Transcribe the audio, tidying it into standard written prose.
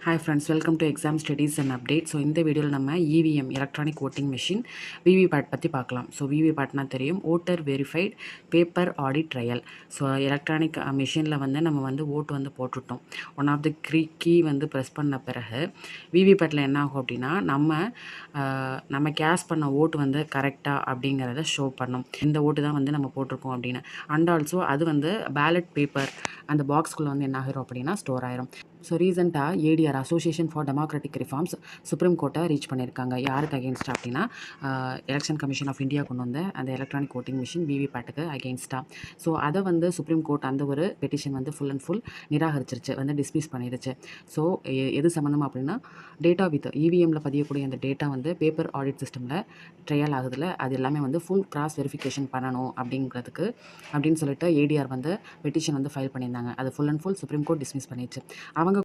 Hi friends, welcome to exam studies and update. So இந்த வீடியோவில் நம்ம EVM electronic voting machine VVPAT பற்றி பார்க்கலாம். ஸோ விவிபேட்னா தெரியும், voter verified paper audit trail. So electronic மிஷினில் வந்து நம்ம வந்து ஓட்டு வந்து போட்டுட்டோம். ஒன் ஆஃப் த கீ வந்து ப்ரெஸ் பண்ண பிறகு விவிபேட்டில் என்ன ஆகும் அப்படின்னா நம்ம கேஸ் பண்ண ஓட்டு வந்து கரெக்டாக அப்படிங்கிறத ஷோ பண்ணும். இந்த ஓட்டு தான் வந்து நம்ம போட்டிருக்கோம் அப்படின்னு. அண்ட் ஆல்சோ அது வந்து பேலட் பேப்பர் அந்த பாக்ஸ்குள்ளே வந்து என்ன ஆகிரும் அப்படின்னா ஸ்டோர் ஆயிரும். ஸோ ரீசெண்டாக ADR association for democratic reforms supreme கோர்ட்டை ரீச் பண்ணியிருக்காங்க. யாருக்கு அகெயின்ஸ்டாக அப்படின்னா எலெக்ஷன் கமிஷன் ஆஃப் இந்தியா கொண்டு வந்த அந்த எலக்ட்ரானிக் ஓட்டிங் மிஷின் விவிபேட்டுக்கு அகெயின்ஸ்டாக. ஸோ அதை வந்து சுப்ரீம் கோர்ட் அந்த ஒரு பெட்டிஷன் வந்து ஃபுல் அண்ட் ஃபுல் நிராகரிச்சிருச்சு, வந்து டிஸ்மிஸ் பண்ணிடுச்சு. ஸோ எது சம்மந்தமாக அப்படின்னா டேட்டா வித் இவிஎம்மில் பதியக்கூடிய அந்த டேட்டா வந்து பேப்பர் ஆடிட் சிஸ்டமில் ட்ரையல் ஆகுதுல, அது எல்லாமே வந்து ஃபுல் கிராஸ் வெரிஃபிகேஷன் பண்ணணும் அப்படின்னு சொல்லிட்டு ஏடிஆர் வந்து பெட்டிஷன் வந்து ஃபைல் பண்ணியிருந்தாங்க. அது full and full supreme court dismiss பண்ணிடுச்சு. அவங்க